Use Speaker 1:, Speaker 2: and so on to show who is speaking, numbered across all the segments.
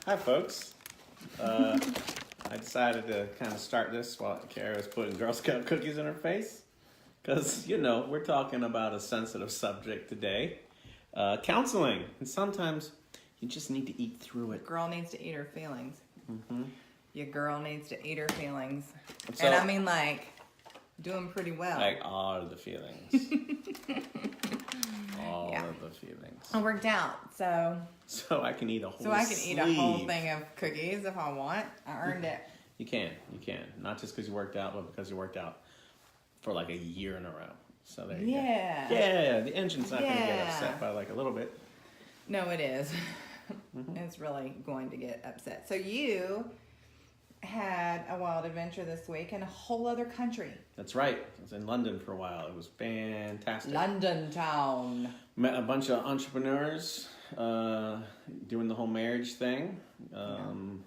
Speaker 1: Hi, folks. I decided to kind of start this while Kara was putting Girl Scout cookies in her face. Because, we're talking about a sensitive subject today. Counseling. And sometimes you just need to eat through it.
Speaker 2: Girl needs to eat her feelings.
Speaker 1: Mm-hmm.
Speaker 2: Your girl needs to eat her feelings.
Speaker 1: So,
Speaker 2: and I mean, doing pretty well.
Speaker 1: Like, all of the feelings. All of the feelings.
Speaker 2: I worked out, so
Speaker 1: I can eat a whole
Speaker 2: thing of cookies if I want. I earned it.
Speaker 1: You can. Not just because you worked out, but because you worked out for like a year in a row. So there you go. Yeah, the engine's not going to get upset by like a little bit.
Speaker 2: No, it is. Mm-hmm. It's really going to get upset. So you had a wild adventure this week in a whole other country.
Speaker 1: That's right. I was in London for a while. It was fantastic.
Speaker 2: London town. Met
Speaker 1: a bunch of entrepreneurs doing the whole marriage thing.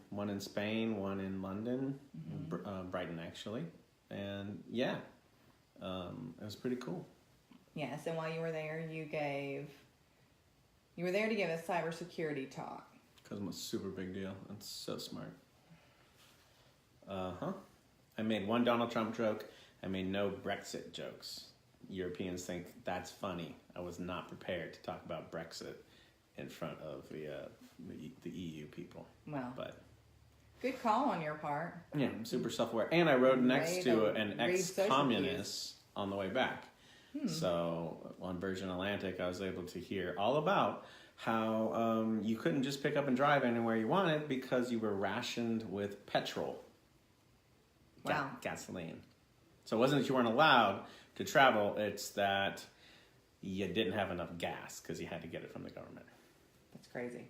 Speaker 1: One in Spain, one in London, Brighton actually. And it was pretty cool.
Speaker 2: Yes, and while you were there, you were there to give a cybersecurity talk.
Speaker 1: Because I'm a super big deal. That's so smart. I made one Donald Trump joke. I made no Brexit jokes. Europeans think that's funny. I was not prepared to talk about Brexit in front of the EU people.
Speaker 2: Well,
Speaker 1: but
Speaker 2: good call on your part.
Speaker 1: Yeah, I'm super self-aware. And I rode next to an ex-communist on the way back. So on Virgin Atlantic, I was able to hear all about how you couldn't just pick up and drive anywhere you wanted because you were rationed with petrol.
Speaker 2: Wow.
Speaker 1: Gasoline. So it wasn't that you weren't allowed to travel, it's that you didn't have enough gas because you had to get it from the government.
Speaker 2: That's crazy.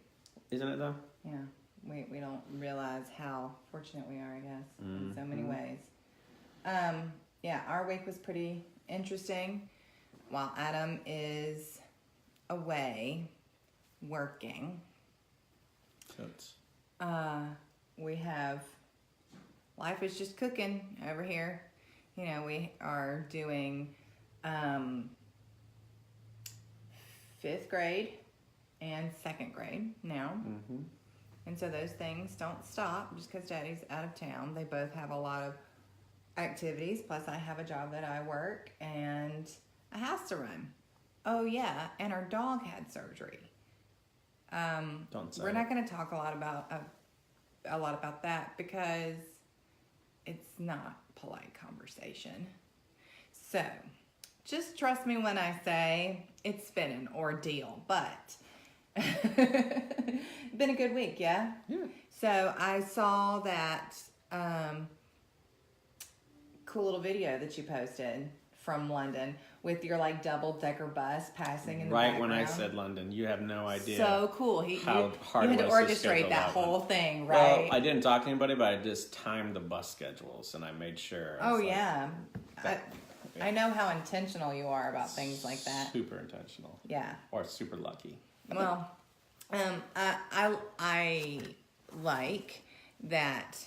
Speaker 1: Isn't it though?
Speaker 2: Yeah. We don't realize how fortunate we are, I guess, in so many ways. Our week was pretty interesting. While Adam is away working, we have life is just cooking over here. We are doing 5th grade and 2nd grade now. Mm-hmm. And so those things don't stop just because Daddy's out of town. They both have a lot of activities. Plus I have a job that I work and a house to run. Oh yeah, and our dog had surgery. We're not going to talk a lot about that because it's not polite conversation. So, just trust me when I say it's been an ordeal, but been a good week, yeah?
Speaker 1: Yeah.
Speaker 2: So, I saw that cool little video that you posted from London with your double-decker bus passing in the background.
Speaker 1: Right when I said London, you have no idea.
Speaker 2: So cool.
Speaker 1: How hard
Speaker 2: you had to orchestrate that whole thing, right?
Speaker 1: Well, I didn't talk to anybody, but I just timed the bus schedules and I made sure.
Speaker 2: I know how intentional you are about things like that.
Speaker 1: Super intentional.
Speaker 2: Yeah.
Speaker 1: Or super lucky.
Speaker 2: Well, I like that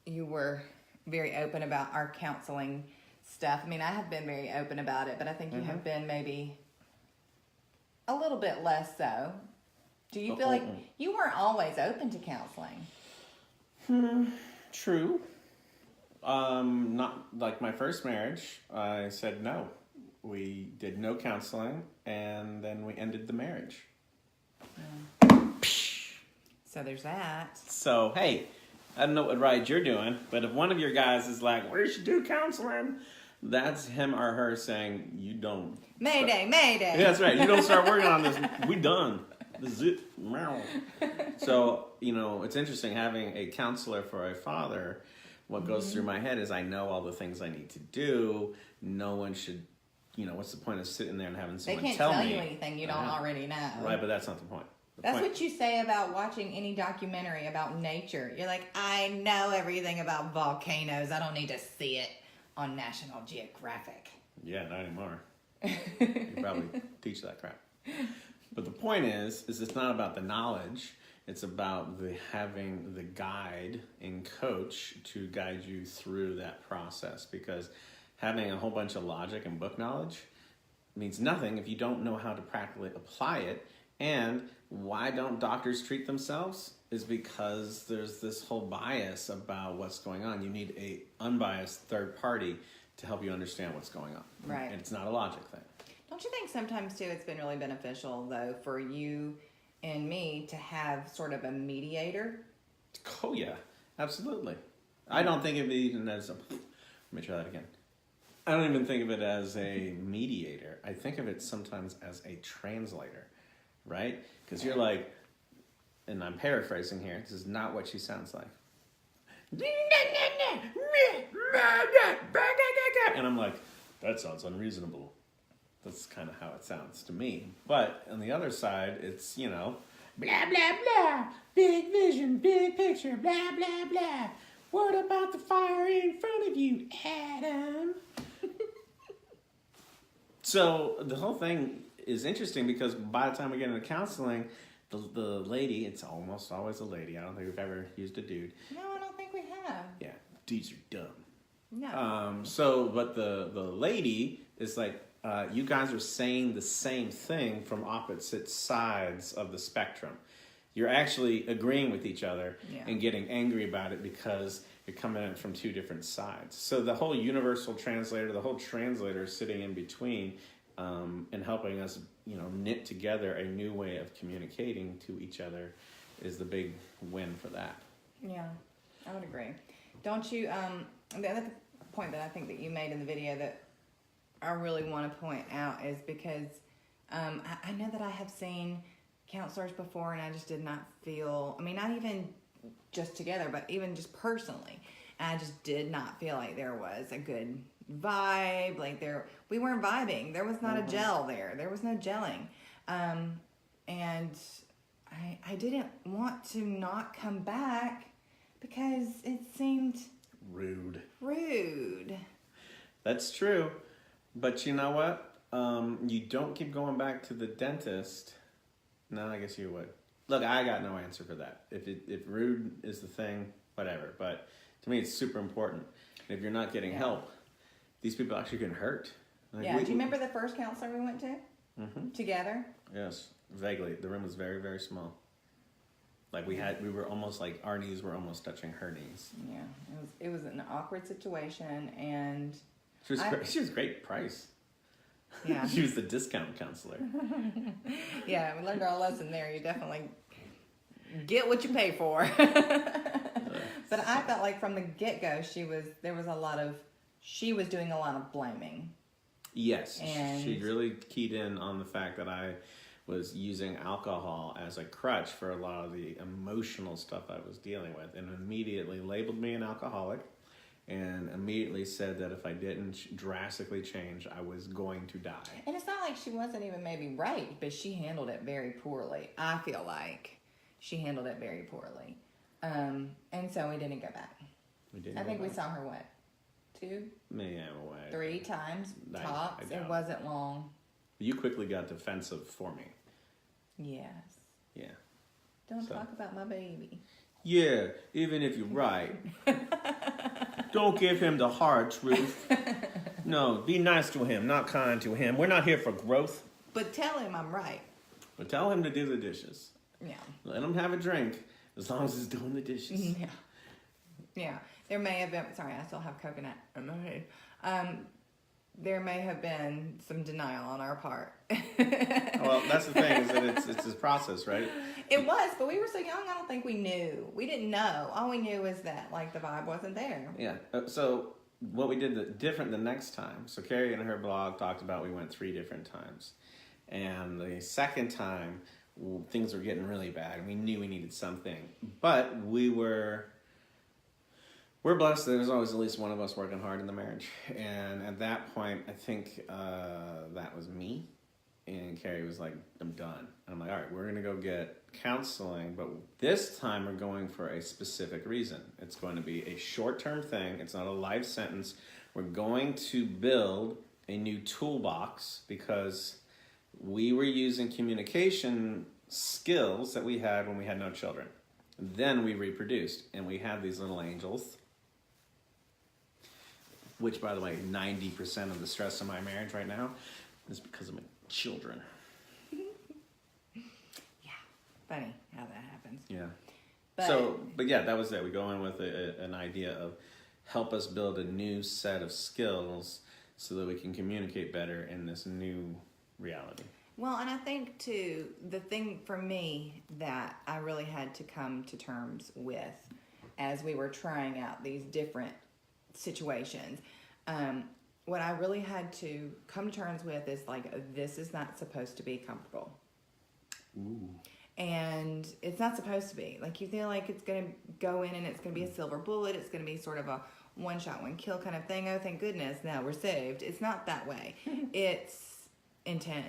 Speaker 2: you were very open about our counseling stuff. I mean, I have been very open about it, but I think you have been maybe a little bit less so. Do you feel like you weren't always open to counseling?
Speaker 1: True. Not like my first marriage. I said no. We did no counseling, and then we ended the marriage.
Speaker 2: So there's that.
Speaker 1: So, hey, I don't know what ride you're doing, but if one of your guys is like, we should do counseling, that's him or her saying, you don't.
Speaker 2: Mayday.
Speaker 1: Yeah, that's right. You don't start working on this. We done. This is it. So, it's interesting having a counselor for a father. What goes through my head is I know all the things I need to do. No one should, what's the point of sitting there and having someone tell me?
Speaker 2: They can't tell you anything you don't already know.
Speaker 1: Right, but that's not the point.
Speaker 2: That's what you say about watching any documentary about nature. You're like, I know everything about volcanoes. I don't need to see it on National Geographic.
Speaker 1: Yeah, not anymore. You probably teach that crap. But the point is it's not about the knowledge. It's about having the guide and coach to guide you through that process. Because having a whole bunch of logic and book knowledge means nothing if you don't know how to practically apply it. And why don't doctors treat themselves is because there's this whole bias about what's going on. You need a unbiased third party to help you understand what's going on.
Speaker 2: Right.
Speaker 1: And it's not a logic thing.
Speaker 2: Don't you think sometimes too it's been really beneficial though for you and me to have sort of a mediator?
Speaker 1: Oh yeah, absolutely. I don't think of it even as a, let me try that again. I don't even think of it as a mediator. I think of it sometimes as a translator, right? Because you're like, and I'm paraphrasing here, this is not what she sounds like. And I'm like, that sounds unreasonable. That's kind of how it sounds to me. But on the other side, it's, you know, blah, blah, blah, big vision, big picture, blah, blah, blah. What about the fire in front of you, Adam? So the whole thing is interesting because by the time we get into counseling, the lady, it's almost always a lady. I don't think we've ever used a dude.
Speaker 2: No, I don't think we have.
Speaker 1: Yeah, dudes are dumb.
Speaker 2: No.
Speaker 1: But the lady is like, you guys are saying the same thing from opposite sides of the spectrum. You're actually agreeing with each other and getting angry about it because you're coming in from two different sides. So the whole universal translator, the whole translator sitting in between and helping us, you know, knit together a new way of communicating to each other is the big win for that.
Speaker 2: Yeah, I would agree. Don't you, the other point that I think that you made in the video that I really want to point out is because I know that I have seen counselors before and I just did not feel, I mean, not even just together, but even just personally, I just did not feel like there was a good vibe. Like we weren't vibing. There was not a gel there. There was no gelling. And I didn't want to not come back because it seemed
Speaker 1: Rude. That's true. But you know what? You don't keep going back to the dentist. No, I guess you would. Look, I got no answer for that. If rude is the thing, whatever. But to me, it's super important. And if you're not getting help, these people actually get hurt. Like,
Speaker 2: do you remember the first counselor we went to together?
Speaker 1: Yes, vaguely. The room was very, very small. Like we were almost like our knees were almost touching her knees.
Speaker 2: Yeah, it was an awkward situation, and
Speaker 1: she was great price.
Speaker 2: Yeah,
Speaker 1: she was the discount counselor.
Speaker 2: Yeah, we learned our lesson there. You definitely get what you pay for. But I felt like from the get-go, she was doing a lot of blaming.
Speaker 1: Yes,
Speaker 2: and
Speaker 1: she really keyed in on the fact that I was using alcohol as a crutch for a lot of the emotional stuff I was dealing with, and immediately labeled me an alcoholic and immediately said that if I didn't drastically change, I was going to die.
Speaker 2: And it's not like she wasn't even maybe right, but she handled it very poorly. I feel like she handled it very poorly. And so we didn't go back. I think we saw her, what, 2?
Speaker 1: Yeah,
Speaker 2: 3 times tops. It wasn't long.
Speaker 1: You quickly got defensive for me.
Speaker 2: Yes.
Speaker 1: Yeah.
Speaker 2: Don't talk about my baby.
Speaker 1: Yeah, even if you're right. Don't give him the hard truth. No, be nice to him, not kind to him. We're not here for growth.
Speaker 2: But tell him I'm right.
Speaker 1: But tell him to do the dishes.
Speaker 2: Yeah.
Speaker 1: Let him have a drink as long as he's doing the dishes.
Speaker 2: Yeah. Yeah. There may have been, sorry, I still have coconut in my head. There may have been some denial on our part.
Speaker 1: Well, that's the thing, is that it's this process, right?
Speaker 2: It was, but we were so young, I don't think we knew. We didn't know. All we knew was that, like, the vibe wasn't there.
Speaker 1: Yeah. So what we did different the next time, so Carrie in her blog talked about we went 3 different times. And the second time, things were getting really bad. We knew we needed something. But we're blessed that there's always at least one of us working hard in the marriage. And at that point, I think that was me. And Carrie was like, I'm done. And I'm like, all right, we're going to go get counseling. But this time we're going for a specific reason. It's going to be a short-term thing. It's not a life sentence. We're going to build a new toolbox because we were using communication skills that we had when we had no children. Then we reproduced, and we had these little angels. Which, by the way, 90% of the stress in my marriage right now is because of my children.
Speaker 2: Yeah. Funny how that happens.
Speaker 1: Yeah.
Speaker 2: But,
Speaker 1: But yeah, that was it. We go in with an idea of help us build a new set of skills so that we can communicate better in this new reality.
Speaker 2: well, and I think too, the thing for me that I really had to come to terms with as we were trying out these different situations, what I really had to come to terms with is like, this is not supposed to be comfortable.
Speaker 1: Ooh.
Speaker 2: And it's not supposed to be. Like, you feel like it's going to go in and it's going to be a silver bullet. It's going to be sort of a one shot, one kill kind of thing. Oh, thank goodness, now we're saved. It's not that way. It's intense.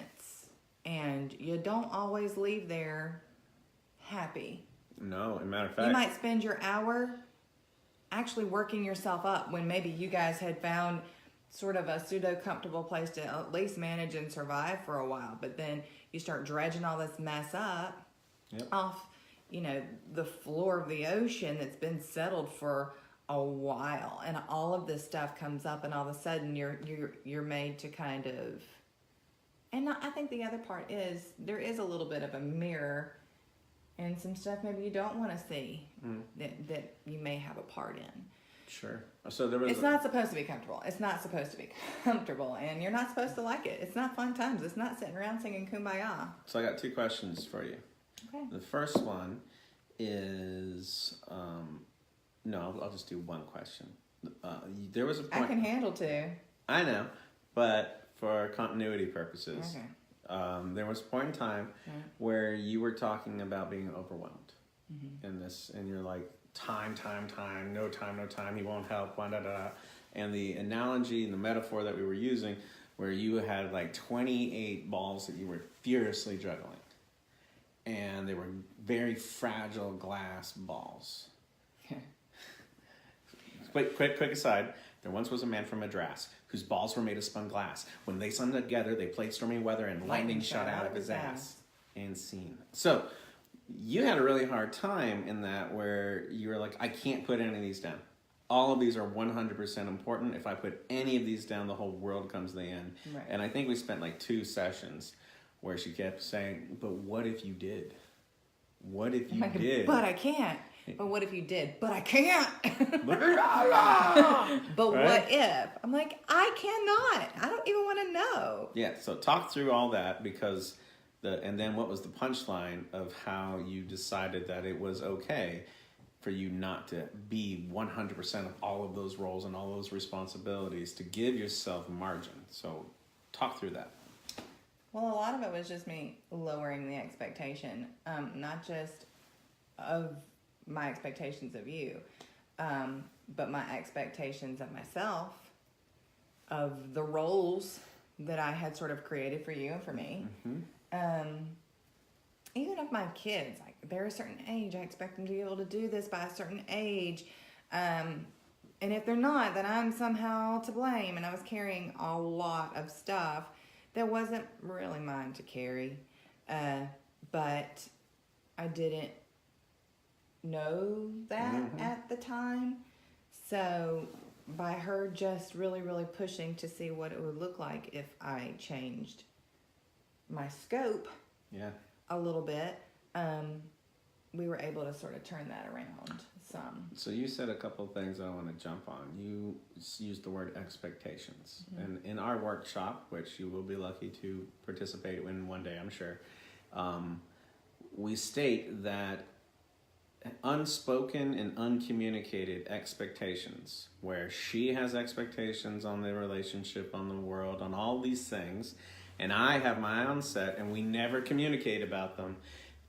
Speaker 2: And you don't always leave there happy.
Speaker 1: No, as a matter of fact.
Speaker 2: You might spend your hour actually working yourself up when maybe you guys had found sort of a pseudo-comfortable place to at least manage and survive for a while. But then you start dredging all this mess up off, the floor of the ocean that's been settled for a while. And all of this stuff comes up, and all of a sudden you're made to kind of... And I think the other part is there is a little bit of a mirror and some stuff maybe you don't want to see that you may have a part in.
Speaker 1: Sure. So there was.
Speaker 2: It's not supposed to be comfortable. It's not supposed to be comfortable, and you're not supposed to like it. It's not fun times. It's not sitting around singing Kumbaya.
Speaker 1: So I got 2 questions for you.
Speaker 2: Okay.
Speaker 1: The first one is, no, I'll just do one question. There was a point.
Speaker 2: I can handle 2.
Speaker 1: I know, but for continuity purposes,
Speaker 2: Okay.
Speaker 1: there was a point in time where you were talking about being overwhelmed in this, and you're like, time, no time, he won't help, blah, blah, blah. And the analogy and the metaphor that we were using, where you had like 28 balls that you were furiously juggling. And they were very fragile glass balls. Quick aside, there once was a man from Madras whose balls were made of spun glass. When they spun together, they played stormy weather and lightning shot out of his ass. And scene. So, you had a really hard time in that where you were like, I can't put any of these down. All of these are 100% important. If I put any of these down, the whole world comes to the end.
Speaker 2: Right.
Speaker 1: And I think we spent like 2 sessions where she kept saying, but what if you did? What if you did?
Speaker 2: But I can't. But what if you did? But I can't. But
Speaker 1: Right?
Speaker 2: What if? I'm like, I cannot. I don't even want to know.
Speaker 1: Yeah, so talk through all that because and then what was the punchline of how you decided that it was okay for you not to be 100% of all of those roles and all those responsibilities, to give yourself margin. So talk through that.
Speaker 2: Well, a lot of it was just me lowering the expectation, not just of my expectations of you, but my expectations of myself, of the roles that I had sort of created for you and for me. Even of my kids, like they're a certain age, I expect them to be able to do this by a certain age. And if they're not, then I'm somehow to blame. And I was carrying a lot of stuff that wasn't really mine to carry. But I didn't know that at the time. So by her just really, really pushing to see what it would look like if I changed my scope a little bit, we were able to sort of turn that around some.
Speaker 1: So you said a couple of things I want to jump on. You used the word expectations. And in our workshop, which you will be lucky to participate in one day, I'm sure, we state that unspoken and uncommunicated expectations, where she has expectations on the relationship, on the world, on all these things, and I have my own set, and we never communicate about them,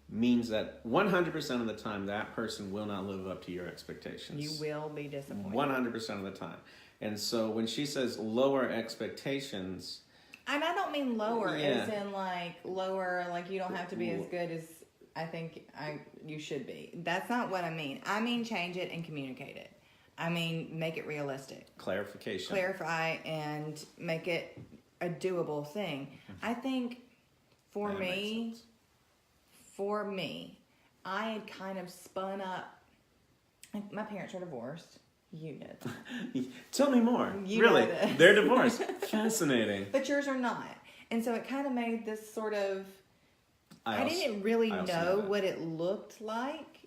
Speaker 1: means that 100% of the time that person will not live up to your expectations.
Speaker 2: You will be disappointed.
Speaker 1: 100% of the time. And so when she says lower expectations...
Speaker 2: And I don't mean lower as in like lower, like you don't have to be as good as I think you should be. That's not what I mean. I mean change it and communicate it. I mean make it realistic.
Speaker 1: Clarification.
Speaker 2: Clarify and make it a doable thing. I think for me, I had kind of spun up. Like my parents are divorced. You know.
Speaker 1: Tell me more.
Speaker 2: You
Speaker 1: really?
Speaker 2: know this.
Speaker 1: They're divorced. Fascinating.
Speaker 2: But yours are not. And so it kind of made this sort of I didn't really
Speaker 1: I also
Speaker 2: know
Speaker 1: that.
Speaker 2: what it looked like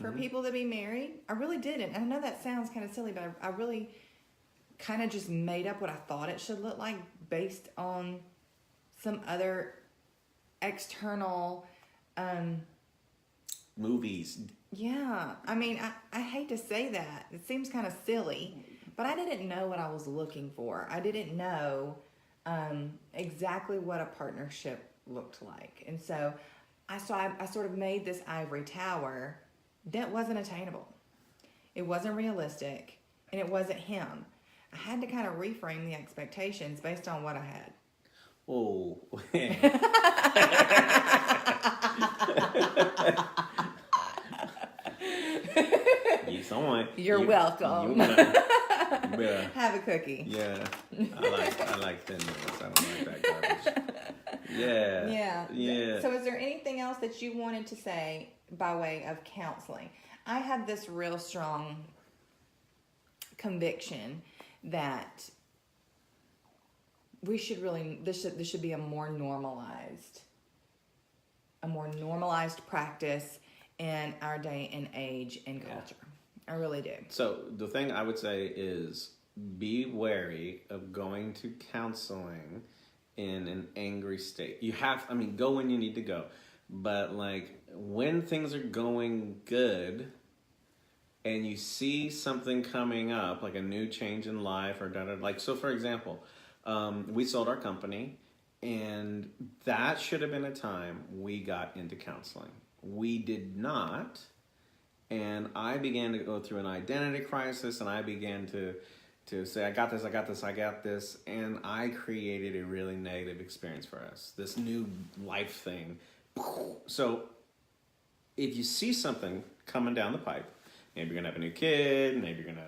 Speaker 2: for people to be married. I really didn't. And I know that sounds kind of silly, but I really kind of just made up what I thought it should look like based on some other external
Speaker 1: Movies.
Speaker 2: yeah. I mean, I hate to say that. It seems kind of silly, but I didn't know what I was looking for. I didn't know exactly what a partnership looked like. And so I sort of made this ivory tower that wasn't attainable. It wasn't realistic, and it wasn't him. I had to kind of reframe the expectations based on what I had.
Speaker 1: Oh.
Speaker 2: You're welcome.
Speaker 1: You better,
Speaker 2: Have a cookie.
Speaker 1: yeah. I like thin mints. I don't like that garbage. Yeah.
Speaker 2: Yeah.
Speaker 1: Yeah.
Speaker 2: So is there anything else that you wanted to say by way of counseling? I have this real strong conviction that we should really this should be a more normalized practice in our day and age and culture. I really do.
Speaker 1: So the thing I would say is be wary of going to counseling in an angry state. Go when you need to go. But like when things are going good and you see something coming up, like a new change in life or like, so for example, we sold our company and that should have been a time we got into counseling. We did not. And I began to go through an identity crisis, and I began to say, I got this. And I created a really negative experience for us, this new life thing. So if you see something coming down the pipe, maybe you're going to have a new kid, maybe you're going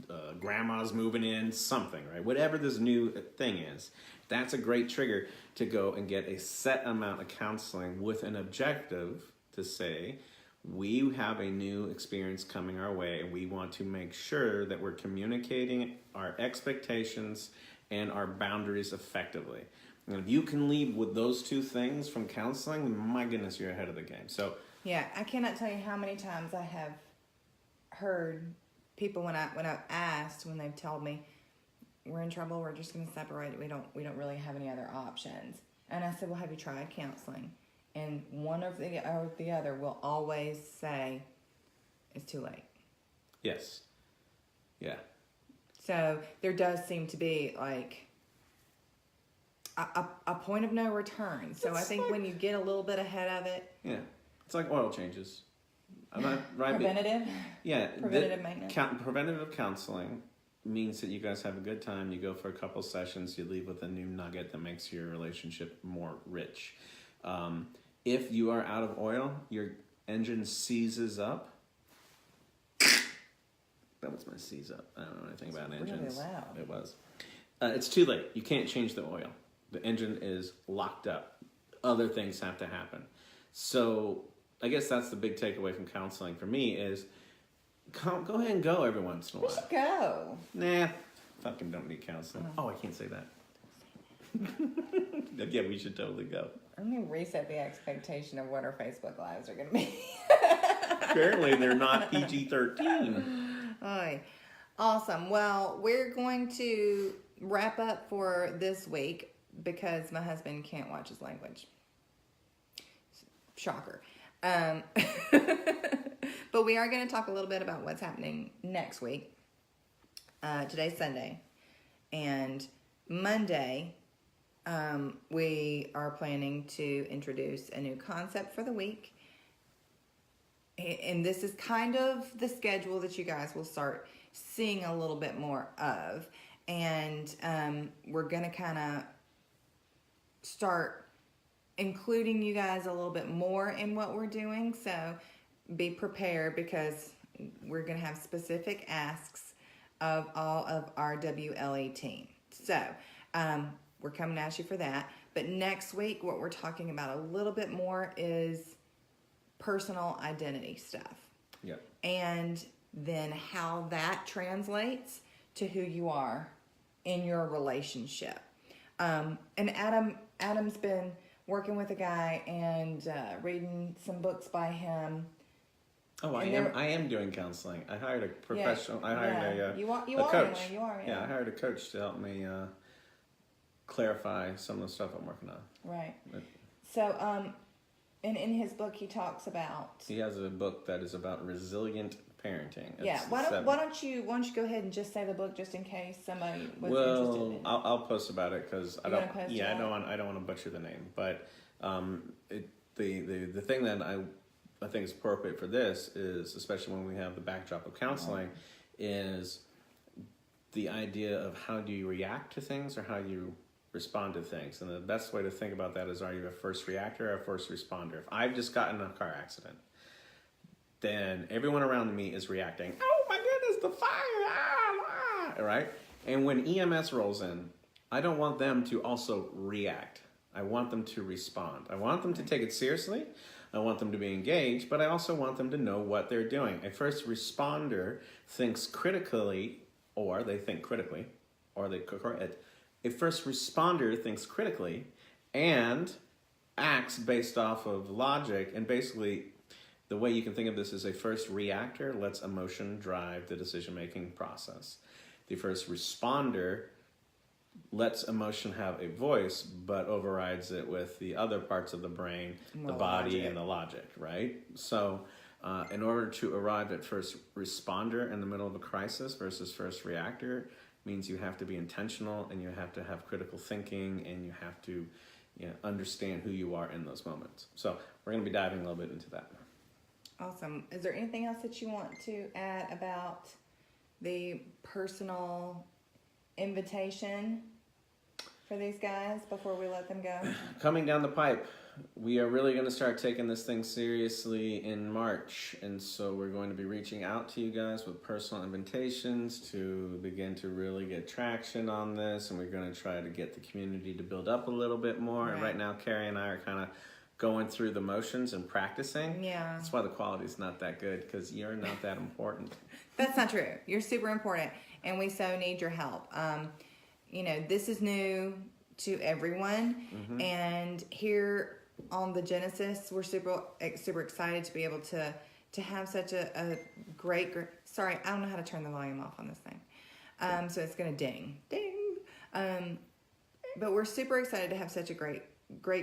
Speaker 1: to, grandma's moving in, something, right? Whatever this new thing is, that's a great trigger to go and get a set amount of counseling with an objective to say, we have a new experience coming our way, and we want to make sure that we're communicating our expectations and our boundaries effectively. And if you can leave with those two things from counseling, my goodness, you're ahead of the game. So
Speaker 2: yeah, I cannot tell you how many times I have heard people when I've asked, when they've told me we're in trouble, we're just going to separate it. We don't really have any other options. And I said, well, have you tried counseling? And one or the other will always say, it's too late.
Speaker 1: yes, yeah.
Speaker 2: So there does seem to be like a point of no return. So I think when you get a little bit ahead of it.
Speaker 1: Yeah, it's like oil changes. I'm not right.
Speaker 2: Preventative?
Speaker 1: Yeah.
Speaker 2: Preventative maintenance.
Speaker 1: Preventative counseling means that you guys have a good time. You go for a couple sessions. You leave with a new nugget that makes your relationship more rich. If you are out of oil, your engine seizes up. That was my seize up. I don't know anything about engines.
Speaker 2: Really loud.
Speaker 1: It was. It's too late. You can't change the oil. The engine is locked up. Other things have to happen. So I guess that's the big takeaway from counseling for me is go ahead and go every once in a
Speaker 2: We
Speaker 1: while.
Speaker 2: should go.
Speaker 1: Nah, fucking don't need counseling. Oh, I can't say that. Yeah, we should totally go.
Speaker 2: I'm going to reset the expectation of what our Facebook Lives are going to be.
Speaker 1: Apparently, they're not PG-13.
Speaker 2: Oy. Awesome. Well, we're going to wrap up for this week because my husband can't watch his language. Shocker. But we are going to talk a little bit about what's happening next week. Today's Sunday. And Monday, we are planning to introduce a new concept for the week. And this is kind of the schedule that you guys will start seeing a little bit more of. And we're going to kind of start including you guys a little bit more in what we're doing. So be prepared because we're going to have specific asks of all of our WLE team. So we're coming at you for that. But next week, what we're talking about a little bit more is personal identity stuff.
Speaker 1: Yeah. And
Speaker 2: then how that translates to who you are in your relationship. And Adam's been working with a guy and reading some books by him.
Speaker 1: Oh, I am doing counseling. I hired a professional. I hired a
Speaker 2: coach.
Speaker 1: coach.
Speaker 2: You are.
Speaker 1: Yeah, I hired a coach to help me clarify some of the stuff I'm working on.
Speaker 2: Right. So, and in his book, he talks about.
Speaker 1: He has a book that is about resilient parenting.
Speaker 2: Yeah. Why don't you go ahead and just say the book, just in case somebody was interested in it.
Speaker 1: I'll post about it because I don't.
Speaker 2: Yeah,
Speaker 1: I don't want to butcher the name, but the thing that I think is appropriate for this is, especially when we have the backdrop of counseling, is the idea of how do you react to things or how you respond to things. And the best way to think about that is, are you a first reactor or a first responder? If I've just gotten in a car accident, then everyone around me is reacting. Oh my goodness, the fire! Right? And when EMS rolls in, I don't want them to also react. I want them to respond. I want them to take it seriously. I want them to be engaged, but I also want them to know what they're doing. A first responder thinks critically, or they think critically, or they correct. A first responder thinks critically and acts based off of logic. And basically, the way you can think of this is a first reactor lets emotion drive the decision-making process. The first responder lets emotion have a voice, but overrides it with the other parts of the brain, the body, and the logic, right? So in order to arrive at first responder in the middle of a crisis versus first reactor means you have to be intentional and you have to have critical thinking and you have to understand who you are in those moments. So we're going to be diving a little bit into that.
Speaker 2: Awesome. Is there anything else that you want to add about the personal invitation for these guys before we let them go?
Speaker 1: Coming down the pipe, we are really going to start taking this thing seriously in March, and so we're going to be reaching out to you guys with personal invitations to begin to really get traction on this, and we're going to try to get the community to build up a little bit more. Right. And right now, Carrie and I are kind of going through the motions and practicing.
Speaker 2: Yeah.
Speaker 1: That's why the quality's not that good, because you're not that important.
Speaker 2: That's not true. You're super important, and we so need your help. This is new to everyone, and here on the Genesis, we're super excited to be able to have such a great. Sorry, I don't know how to turn the volume off on this thing, so it's gonna ding. But we're super excited to have such a great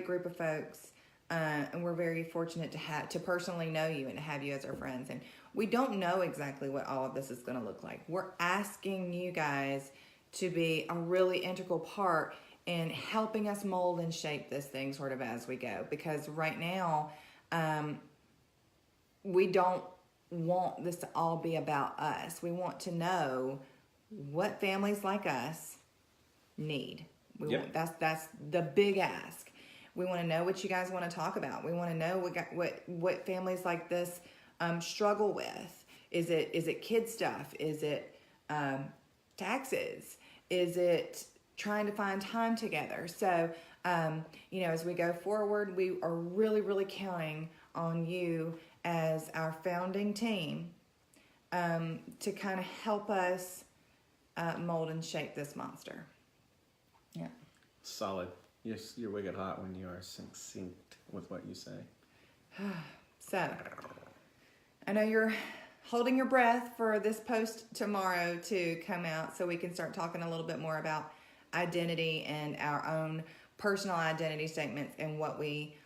Speaker 2: group of folks, and we're very fortunate to personally know you and to have you as our friends. And we don't know exactly what all of this is going to look like. We're asking you guys to be a really integral part in helping us mold and shape this thing sort of as we go. Because right now, we don't want this to all be about us. We want to know what families like us need. That's the big ask. We want to know what you guys want to talk about. We want to know what families like this struggle with. Is it kid stuff? Is it taxes? Is it trying to find time together? So, as we go forward, we are really, really counting on you as our founding team to kind of help us mold and shape this monster. Yeah.
Speaker 1: Solid. You're wicked hot when you are succinct with what you say.
Speaker 2: So, I know you're holding your breath for this post tomorrow to come out so we can start talking a little bit more about identity and our own personal identity statements and what we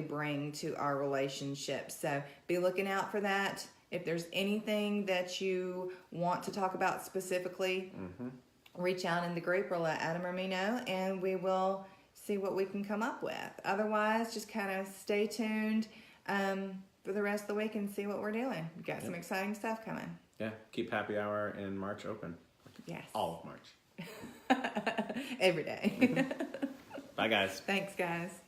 Speaker 2: bring to our relationships. So be looking out for that. If there's anything that you want to talk about specifically, reach out in the group or let Adam or me know, and we will see what we can come up with. Otherwise, just kind of stay tuned for the rest of the week and see what we're doing. We've got some exciting stuff coming.
Speaker 1: Yeah, keep happy hour in March open.
Speaker 2: Yes.
Speaker 1: All of March.
Speaker 2: Every day.
Speaker 1: Bye, guys.
Speaker 2: Thanks, guys.